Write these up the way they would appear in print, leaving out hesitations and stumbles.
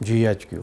GHQ,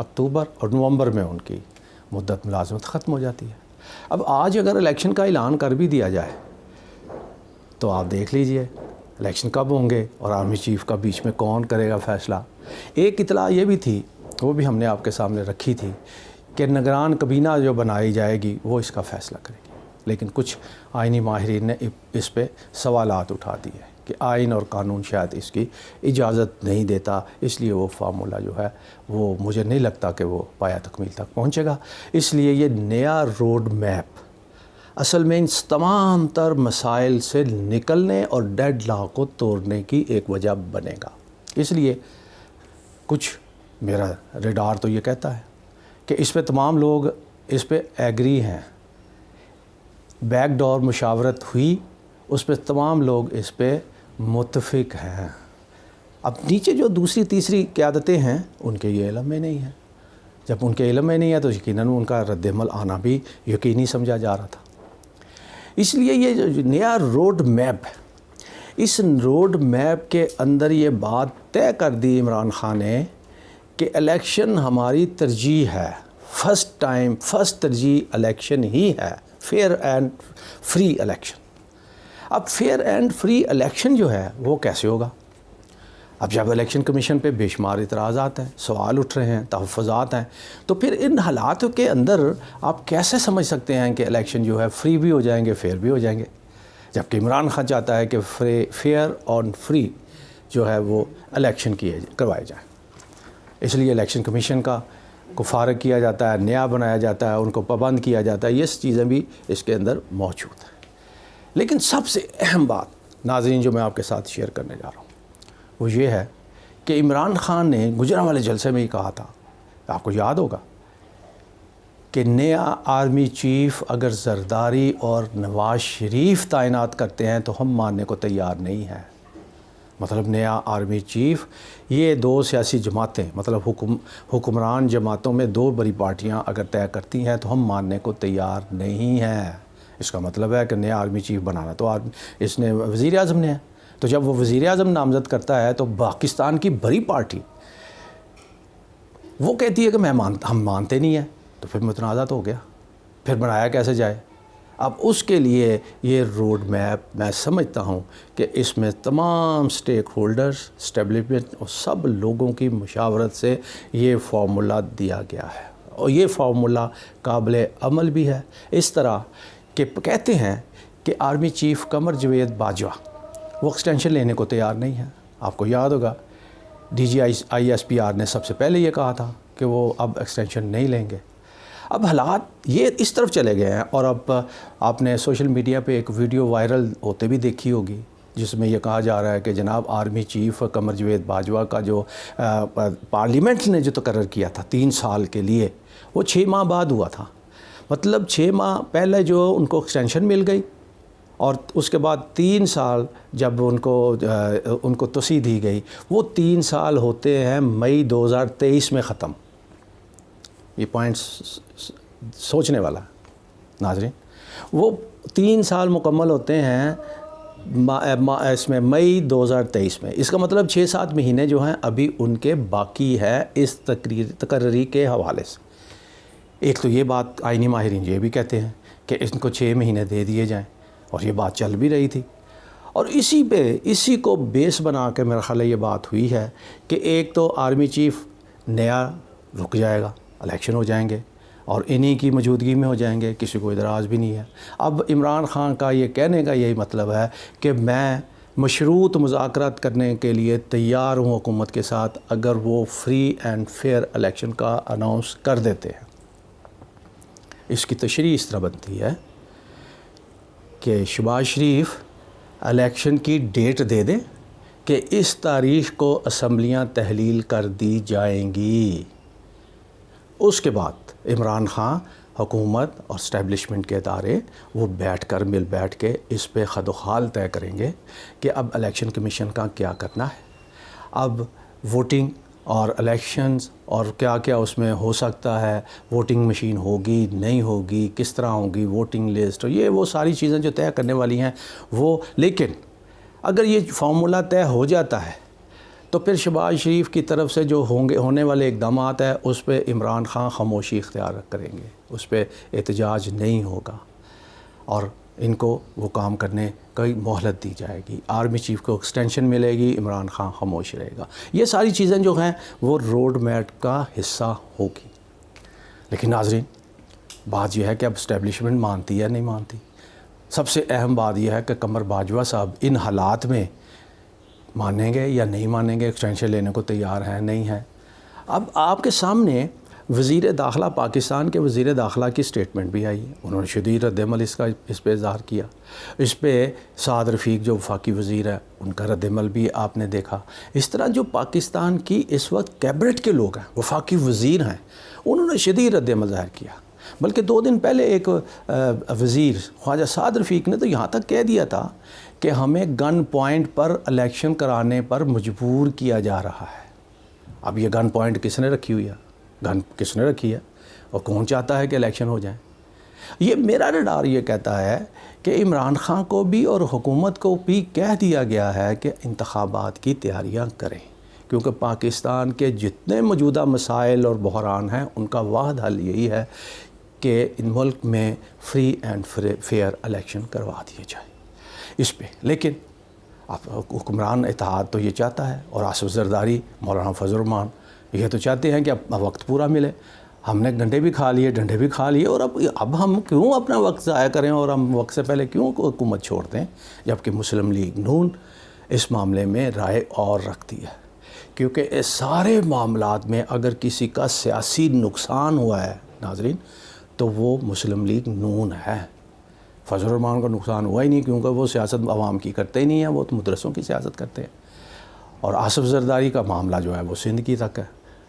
اکتوبر اور نومبر میں ان کی مدت ملازمت ختم ہو جاتی ہے۔ اب آج اگر الیکشن کا اعلان کر بھی دیا جائے تو آپ دیکھ لیجئے الیکشن کب ہوں گے اور آرمی چیف کا بیچ میں کون کرے گا فیصلہ۔ ایک اطلاع یہ بھی تھی، وہ بھی ہم نے آپ کے سامنے رکھی تھی، کہ نگران کابینہ جو بنائی جائے گی وہ اس کا فیصلہ کرے گی، لیکن کچھ آئینی ماہرین نے اس پہ سوالات اٹھا دیے کہ آئین اور قانون شاید اس کی اجازت نہیں دیتا، اس لیے وہ فارمولہ جو ہے وہ مجھے نہیں لگتا کہ وہ پایہ تکمیل تک پہنچے گا۔ اس لیے یہ نیا روڈ میپ اصل میں ان تمام تر مسائل سے نکلنے اور ڈیڈ لاک کو توڑنے کی ایک وجہ بنے گا۔ اس لیے کچھ میرا ریڈار تو یہ کہتا ہے کہ اس پہ تمام لوگ اس پہ ایگری ہیں، بیک ڈور مشاورت ہوئی، اس پہ تمام لوگ اس پہ متفق ہیں۔ اب نیچے جو دوسری تیسری قیادتیں ہیں ان کے یہ علم میں نہیں ہے، جب ان کے علم میں نہیں ہے تو یقیناً ان کا رد عمل آنا بھی یقینی سمجھا جا رہا تھا۔ اس لیے یہ جو نیا روڈ میپ ہے، اس روڈ میپ کے اندر یہ بات طے کر دی عمران خان نے کہ الیکشن ہماری ترجیح ہے، فرسٹ ترجیح الیکشن ہی ہے، فیئر اینڈ فری الیکشن۔ اب فیئر اینڈ فری الیکشن جو ہے وہ کیسے ہوگا؟ اب جب الیکشن کمیشن پہ بے شمار اعتراضات ہیں، سوال اٹھ رہے ہیں، تحفظات ہیں، تو پھر ان حالات کے اندر آپ کیسے سمجھ سکتے ہیں کہ الیکشن جو ہے فری بھی ہو جائیں گے، فیئر بھی ہو جائیں گے، جبکہ عمران خان چاہتا ہے کہ فیئر اور فری جو ہے وہ الیکشن کروائے جائیں۔ اس لیے الیکشن کمیشن کو فارغ کیا جاتا ہے، نیا بنایا جاتا ہے، ان کو پابند کیا جاتا ہے، یہ چیزیں بھی اس کے اندر موجود ہیں۔ لیکن سب سے اہم بات ناظرین جو میں آپ کے ساتھ شیئر کرنے جا رہا ہوں وہ یہ ہے کہ عمران خان نے گجرانوالے جلسے میں ہی کہا تھا، آپ کو یاد ہوگا، کہ نیا آرمی چیف اگر زرداری اور نواز شریف تعینات کرتے ہیں تو ہم ماننے کو تیار نہیں ہیں۔ مطلب نیا آرمی چیف، یہ دو سیاسی جماعتیں، مطلب حکمران جماعتوں میں دو بڑی پارٹیاں اگر طے کرتی ہیں تو ہم ماننے کو تیار نہیں ہیں۔ اس کا مطلب ہے کہ نیا آرمی چیف بنانا تو اس نے وزیر اعظم نے ہے، تو جب وہ وزیر اعظم نامزد کرتا ہے تو پاکستان کی بڑی پارٹی وہ کہتی ہے کہ ہم مانتے نہیں ہیں، تو پھر متنازع ہو گیا، پھر بنایا کیسے جائے؟ اب اس کے لیے یہ روڈ میپ میں سمجھتا ہوں کہ اس میں تمام سٹیک ہولڈرز، اسٹیبلشمنٹ اور سب لوگوں کی مشاورت سے یہ فارمولہ دیا گیا ہے، اور یہ فارمولہ قابل عمل بھی ہے۔ اس طرح کہ کہتے ہیں کہ آرمی چیف قمر جاوید باجوہ وہ ایکسٹینشن لینے کو تیار نہیں ہے۔ آپ کو یاد ہوگا D G I S P R نے سب سے پہلے یہ کہا تھا کہ وہ اب ایکسٹینشن نہیں لیں گے۔ اب حالات یہ اس طرف چلے گئے ہیں، اور اب آپ نے سوشل میڈیا پہ ایک ویڈیو وائرل ہوتے بھی دیکھی ہوگی جس میں یہ کہا جا رہا ہے کہ جناب آرمی چیف قمر جاوید باجوہ کا جو پارلیمنٹ نے جو تقرر کیا تھا 3 سال کے لیے، وہ 6 ماہ بعد ہوا تھا۔ مطلب 6 ماہ پہلے جو ان کو ایکسٹینشن مل گئی، اور اس کے بعد 3 سال جب ان کو توسیع دی گئی، وہ 3 سال ہوتے ہیں مئی 2023 میں ختم۔ یہ پوائنٹ سوچنے والا ناظرین، وہ 3 سال مکمل ہوتے ہیں اس میں مئی 2023 میں۔ اس کا مطلب 6-7 مہینے جو ہیں ابھی ان کے باقی ہے اس تقرری کے حوالے سے۔ ایک تو یہ بات آئینی ماہرین یہ بھی کہتے ہیں کہ ان کو 6 مہینے دے دیے جائیں، اور یہ بات چل بھی رہی تھی، اور اسی کو بیس بنا کے میرا خیال ہے یہ بات ہوئی ہے کہ ایک تو آرمی چیف نیا رک جائے گا، الیکشن ہو جائیں گے اور انہی کی موجودگی میں ہو جائیں گے، کسی کو اعتراض بھی نہیں ہے۔ اب عمران خان کا یہ کہنے کا یہی مطلب ہے کہ میں مشروط مذاکرات کرنے کے لیے تیار ہوں حکومت کے ساتھ اگر وہ فری اینڈ فیئر الیکشن کا اناؤنس کر دیتے ہیں۔ اس کی تشریح اس طرح بنتی ہے کہ شہباز شریف الیکشن کی ڈیٹ دے دیں کہ اس تاریخ کو اسمبلیاں تحلیل کر دی جائیں گی۔ اس کے بعد عمران خان، حکومت اور اسٹیبلشمنٹ کے ادارے وہ مل بیٹھ کے اس پہ خد و خال طے کریں گے کہ اب الیکشن کمیشن کا کیا کرنا ہے۔ اب ووٹنگ اور الیکشنز اور کیا کیا اس میں ہو سکتا ہے، ووٹنگ مشین ہوگی نہیں ہوگی، کس طرح ہوگی ووٹنگ لسٹ، یہ وہ ساری چیزیں جو طے کرنے والی ہیں وہ۔ لیکن اگر یہ فارمولہ طے ہو جاتا ہے تو پھر شہباز شریف کی طرف سے جو ہونے والے اقدامات ہیں اس پہ عمران خان خاموشی اختیار کریں گے، اس پہ احتجاج نہیں ہوگا اور ان کو وہ کام کرنے کی مہلت دی جائے گی، آرمی چیف کو ایکسٹینشن ملے گی، عمران خان خاموش رہے گا۔ یہ ساری چیزیں جو ہیں وہ روڈ میپ کا حصہ ہوگی۔ لیکن ناظرین، بات یہ ہے کہ اب اسٹیبلشمنٹ مانتی ہے نہیں مانتی۔ سب سے اہم بات یہ ہے کہ قمر باجوہ صاحب ان حالات میں مانیں گے یا نہیں مانیں گے، ایکسٹینشن لینے کو تیار ہیں نہیں ہیں۔ اب آپ کے سامنے وزیر داخلہ، پاکستان کے وزیر داخلہ کی سٹیٹمنٹ بھی آئی ہے، انہوں نے شدید رد عمل اس پہ اظہار کیا۔ اس پہ سعد رفیق جو وفاقی وزیر ہے ان کا رد عمل بھی آپ نے دیکھا۔ اس طرح جو پاکستان کی اس وقت کیبنٹ کے لوگ ہیں، وفاقی وزیر ہیں، انہوں نے شدید رد عمل ظاہر کیا۔ بلکہ 2 دن پہلے ایک وزیر خواجہ سعد رفیق نے تو یہاں تک کہہ دیا تھا کہ ہمیں گن پوائنٹ پر الیکشن کرانے پر مجبور کیا جا رہا ہے۔ اب یہ گن پوائنٹ کس نے رکھی ہوئی ہے؟ گن کس نے رکھی ہے اور کون چاہتا ہے کہ الیکشن ہو جائیں؟ یہ میرا رڈار یہ کہتا ہے کہ عمران خان کو بھی اور حکومت کو بھی کہہ دیا گیا ہے کہ انتخابات کی تیاریاں کریں، کیونکہ پاکستان کے جتنے موجودہ مسائل اور بحران ہیں ان کا واحد حل یہی ہے کہ ان ملک میں فری اینڈ فیئر الیکشن کروا دیے جائیں اس پہ۔ لیکن اب حکمران اتحاد تو یہ چاہتا ہے، اور آصف زرداری، مولانا فضل الرحمان یہ تو چاہتے ہیں کہ اب وقت پورا ملے۔ ہم نے گنڈے بھی کھا لیے، ڈنڈے بھی کھا لیے، اور اب ہم کیوں اپنا وقت ضائع کریں اور ہم وقت سے پہلے کیوں حکومت چھوڑ دیں، جبکہ مسلم لیگ نون اس معاملے میں رائے اور رکھتی ہے۔ کیونکہ اس سارے معاملات میں اگر کسی کا سیاسی نقصان ہوا ہے ناظرین تو وہ مسلم لیگ نون ہے۔ فضل الرحمان کا نقصان ہوا ہی نہیں، کیونکہ وہ سیاست عوام کی کرتے ہی نہیں ہیں، وہ تو مدرسوں کی سیاست کرتے ہیں۔ اور آصف زرداری کا معاملہ جو ہے وہ سندھ کی تک ہے،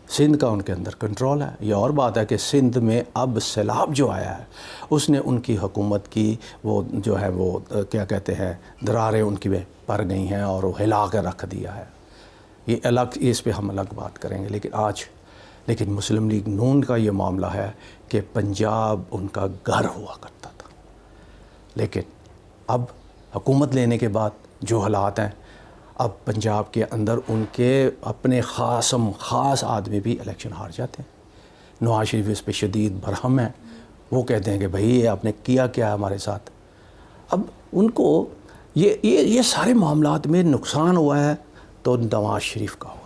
سندھ کا ان کے اندر کنٹرول ہے۔ یہ اور بات ہے کہ سندھ میں اب سیلاب جو آیا ہے اس نے ان کی حکومت کی وہ جو ہے وہ کیا کہتے ہیں دراریں ان کی میں پڑ گئی ہیں اور وہ ہلا کے رکھ دیا ہے۔ یہ الگ، اس پہ ہم الگ بات کریں گے۔ لیکن مسلم لیگ نون کا یہ معاملہ ہے کہ پنجاب ان کا گھر ہوا کرتا تھا، لیکن اب حکومت لینے کے بعد جو حالات ہیں، اب پنجاب کے اندر ان کے اپنے خاص آدمی بھی الیکشن ہار جاتے ہیں۔ نواز شریف اس پہ شدید برہم ہیں، وہ کہتے ہیں کہ بھائی یہ آپ نے کیا ہے ہمارے ساتھ۔ اب ان کو یہ سارے معاملات میں نقصان ہوا ہے تو نواز شریف کا ہوا۔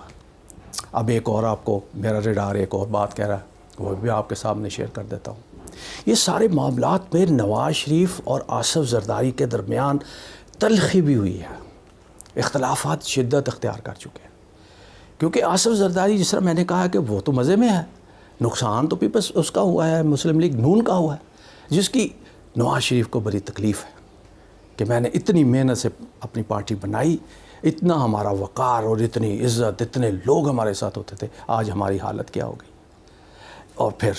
اب ایک اور آپ کو میرا ریڈار ایک اور بات کہہ رہا ہے، وہ بھی آپ کے سامنے شیئر کر دیتا ہوں۔ یہ سارے معاملات میں نواز شریف اور آصف زرداری کے درمیان تلخی بھی ہوئی ہے، اختلافات شدت اختیار کر چکے ہیں، کیونکہ آصف زرداری جس طرح میں نے کہا کہ وہ تو مزے میں ہے، نقصان تو پیپلز اس کا ہوا ہے، مسلم لیگ نون کا ہوا ہے، جس کی نواز شریف کو بڑی تکلیف ہے کہ میں نے اتنی محنت سے اپنی پارٹی بنائی، اتنا ہمارا وقار اور اتنی عزت، اتنے لوگ ہمارے ساتھ ہوتے تھے، آج ہماری حالت کیا ہو گئی۔ اور پھر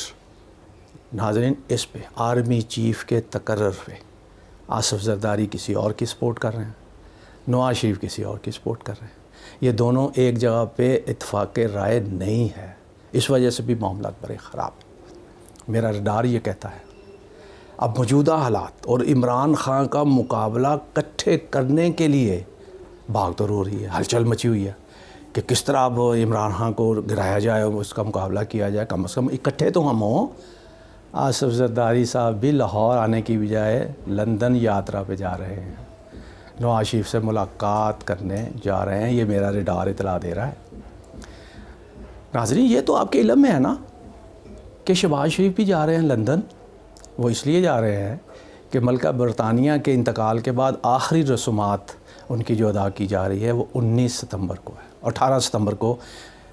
ناظرین اس پہ آرمی چیف کے تقرر پہ آصف زرداری کسی اور کی سپورٹ کر رہے ہیں، نواز شریف کسی اور کی سپورٹ کر رہے ہیں۔ یہ دونوں ایک جگہ پہ اتفاق رائے نہیں ہے، اس وجہ سے بھی معاملات بڑے خراب ہیں۔ میرا رڈار یہ کہتا ہے اب موجودہ حالات اور عمران خان کا مقابلہ اکٹھے کرنے کے لیے بھاگ دور ہو رہی ہے، ہلچل مچی ہوئی ہے کہ کس طرح اب عمران خان کو گرایا جائے اور اس کا مقابلہ کیا جائے۔ کم از کم اکٹھے تو ہم ہوں۔ آصف زرداری صاحب بھی لاہور آنے کی بجائے لندن یاترا پہ جا رہے ہیں، نواز شریف سے ملاقات کرنے جا رہے ہیں، یہ میرا ریڈار اطلاع دے رہا ہے۔ ناظرین یہ تو آپ کے علم میں ہے نا کہ شہباز شریف بھی جا رہے ہیں لندن۔ وہ اس لیے جا رہے ہیں کہ ملکہ برطانیہ کے انتقال کے بعد آخری رسومات ان کی جو ادا کی جا رہی ہے وہ 19 ستمبر کو ہے، اور 18 ستمبر کو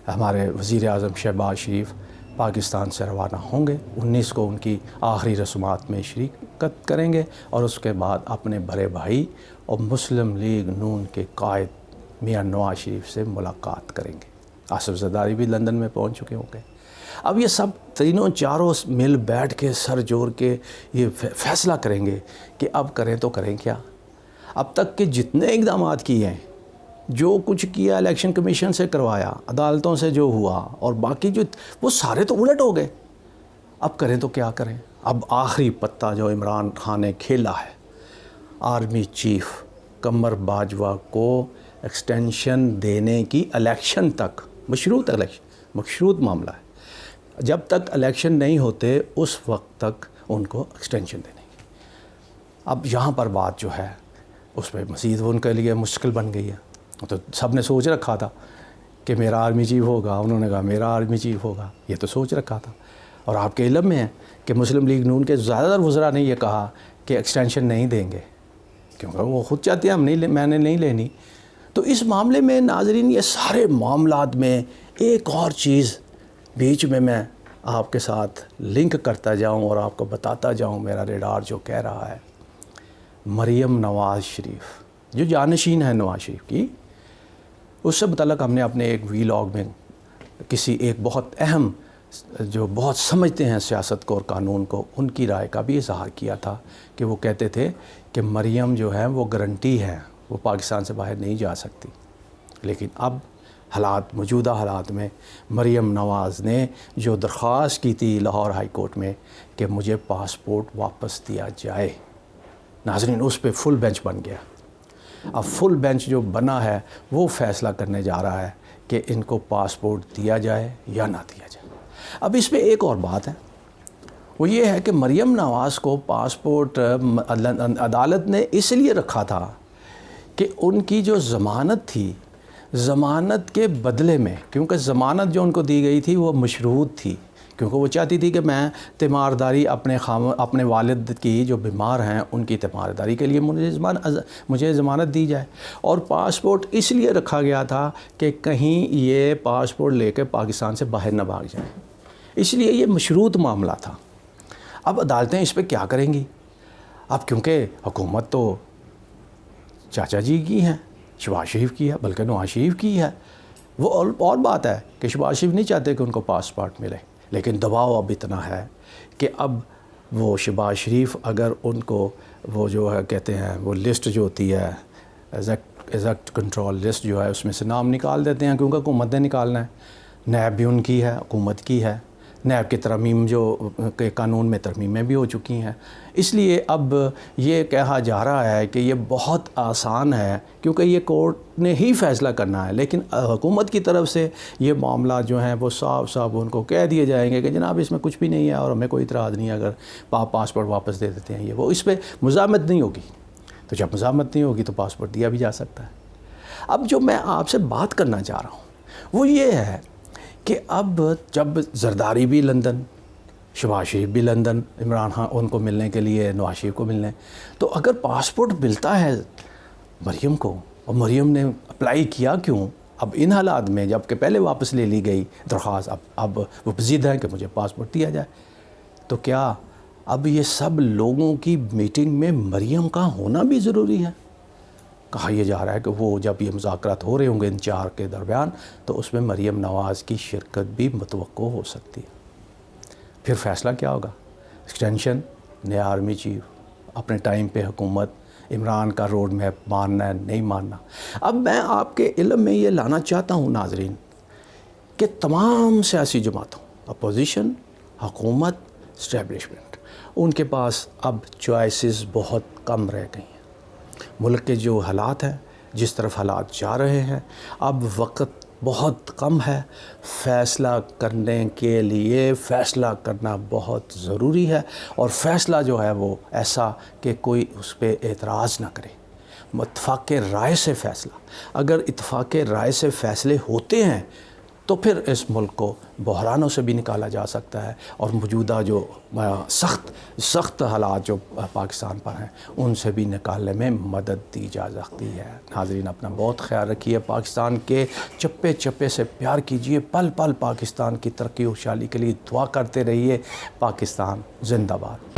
ہمارے وزیر اعظم شہباز شریف پاکستان سے روانہ ہوں گے۔ 19 کو ان کی آخری رسومات میں شرکت کریں گے اور اس کے بعد اپنے بڑے بھائی اور مسلم لیگ نون کے قائد میاں نواز شریف سے ملاقات کریں گے۔ آصف زرداری بھی لندن میں پہنچ چکے ہوں گے۔ اب یہ سب تینوں چاروں مل بیٹھ کے سر جوڑ کے یہ فیصلہ کریں گے کہ اب کریں تو کریں کیا۔ اب تک کے جتنے اقدامات کیے ہیں، جو کچھ کیا الیکشن کمیشن سے کروایا، عدالتوں سے جو ہوا اور باقی جو وہ سارے تو الٹ ہو گئے۔ اب کریں تو کیا کریں۔ اب آخری پتہ جو عمران خان نے کھیلا ہے، آرمی چیف قمر باجوہ کو ایکسٹینشن دینے کی الیکشن تک، مشروط معاملہ ہے، جب تک الیکشن نہیں ہوتے اس وقت تک ان کو ایکسٹینشن دینے کی۔ اب یہاں پر بات جو ہے اس پہ مزید ان کے لیے مشکل بن گئی ہے۔ تو سب نے سوچ رکھا تھا کہ میرا آرمی چیف ہوگا، انہوں نے کہا میرا آرمی چیف ہوگا، یہ تو سوچ رکھا تھا۔ اور آپ کے علم میں ہے کہ مسلم لیگ نون کے زیادہ تر وزراء نے یہ کہا کہ ایکسٹینشن نہیں دیں گے، کیونکہ وہ خود چاہتے ہیں میں نے نہیں لینی۔ تو اس معاملے میں ناظرین، یہ سارے معاملات میں ایک اور چیز بیچ میں آپ کے ساتھ لنک کرتا جاؤں اور آپ کو بتاتا جاؤں، میرا ریڈار جو کہہ رہا ہے، مریم نواز شریف جو جانشین ہے نواز شریف کی، اس سے متعلق ہم نے اپنے ایک ویلاگ میں کسی ایک بہت اہم جو بہت سمجھتے ہیں سیاست کو اور قانون کو، ان کی رائے کا بھی اظہار کیا تھا کہ وہ کہتے تھے کہ مریم جو ہے وہ گارنٹی ہے، وہ پاکستان سے باہر نہیں جا سکتی۔ لیکن اب موجودہ حالات میں مریم نواز نے جو درخواست کی تھی لاہور ہائی کورٹ میں کہ مجھے پاسپورٹ واپس دیا جائے، ناظرین اس پہ فل بینچ بن گیا۔ اب فل بینچ جو بنا ہے وہ فیصلہ کرنے جا رہا ہے کہ ان کو پاسپورٹ دیا جائے یا نہ دیا جائے۔ اب اس میں ایک اور بات ہے، وہ یہ ہے کہ مریم نواز کو پاسپورٹ عدالت نے اس لیے رکھا تھا کہ ان کی جو ضمانت تھی، ضمانت کے بدلے میں، کیونکہ ضمانت جو ان کو دی گئی تھی وہ مشروط تھی، کیونکہ وہ چاہتی تھی کہ میں تیمارداری اپنے والد کی جو بیمار ہیں ان کی تیمارداری کے لیے مجھے ضمانت دی جائے، اور پاسپورٹ اس لیے رکھا گیا تھا کہ کہیں یہ پاسپورٹ لے کے پاکستان سے باہر نہ بھاگ جائیں، اس لیے یہ مشروط معاملہ تھا۔ اب عدالتیں اس پہ کیا کریں گی؟ اب کیونکہ حکومت تو چاچا جی کی ہیں، شہباز شریف کی ہے، بلکہ نواز شریف کی ہے، وہ اور بات ہے کہ شہباز شریف نہیں چاہتے کہ ان کو پاسپورٹ ملے، لیکن دباؤ اب اتنا ہے کہ اب وہ شہباز شریف اگر ان کو وہ جو ہے کہتے ہیں وہ لسٹ جو ہوتی ہے ایگزیکٹ کنٹرول لسٹ جو ہے اس میں سے نام نکال دیتے ہیں، کیونکہ حکومت نے نکالنا ہے، نیب بھی ان کی ہے، حکومت کی ہے، نیب کی ترمیم جو کہ قانون میں ترمیمیں بھی ہو چکی ہیں، اس لیے اب یہ کہا جا رہا ہے کہ یہ بہت آسان ہے کیونکہ یہ کورٹ نے ہی فیصلہ کرنا ہے، لیکن حکومت کی طرف سے یہ معاملات جو ہیں وہ صاف ان کو کہہ دیے جائیں گے کہ جناب اس میں کچھ بھی نہیں ہے اور ہمیں کوئی اعتراض نہیں ہے اگر پاسپورٹ واپس دے دیتے ہیں، یہ وہ اس پہ مزاحمت نہیں ہوگی، تو جب مزاحمت نہیں ہوگی تو پاسپورٹ دیا بھی جا سکتا ہے۔ اب جو میں آپ سے بات کرنا چاہ رہا ہوں وہ یہ ہے کہ اب جب زرداری بھی لندن، شہباز شریف بھی لندن عمران خان ان کو ملنے کے لیے، نواز شریف کو ملنے، تو اگر پاسپورٹ ملتا ہے مریم کو اور مریم نے اپلائی کیا کیوں اب ان حالات میں، جب کہ پہلے واپس لے لی گئی درخواست، اب وہ ضد ہے کہ مجھے پاسپورٹ دیا جائے، تو کیا اب یہ سب لوگوں کی میٹنگ میں مریم کا ہونا بھی ضروری ہے؟ کہا یہ جا رہا ہے کہ وہ جب یہ مذاکرات ہو رہے ہوں گے ان چار کے درمیان تو اس میں مریم نواز کی شرکت بھی متوقع ہو سکتی ہے۔ پھر فیصلہ کیا ہوگا؟ ایکسٹینشن، نیا آرمی چیف، اپنے ٹائم پہ حکومت، عمران کا روڈ میپ ماننا ہے نہیں ماننا۔ اب میں آپ کے علم میں یہ لانا چاہتا ہوں ناظرین کہ تمام سیاسی جماعتوں، اپوزیشن، حکومت، اسٹیبلشمنٹ، ان کے پاس اب چوائسز بہت کم رہ گئی ہیں۔ ملک کے جو حالات ہیں، جس طرف حالات جا رہے ہیں، اب وقت بہت کم ہے، فیصلہ کرنے کے لیے فیصلہ کرنا بہت ضروری ہے، اور فیصلہ جو ہے وہ ایسا کہ کوئی اس پہ اعتراض نہ کرے، اتفاق رائے سے فیصلہ۔ اگر اتفاق رائے سے فیصلے ہوتے ہیں تو پھر اس ملک کو بحرانوں سے بھی نکالا جا سکتا ہے، اور موجودہ جو سخت حالات جو پاکستان پر ہیں ان سے بھی نکالنے میں مدد دی جا سکتی ہے۔ ناظرین اپنا بہت خیال رکھیے، پاکستان کے چپے چپے سے پیار کیجیے، پل پل پاکستان کی ترقی و خوشحالی کے لیے دعا کرتے رہیے۔ پاکستان زندہ باد۔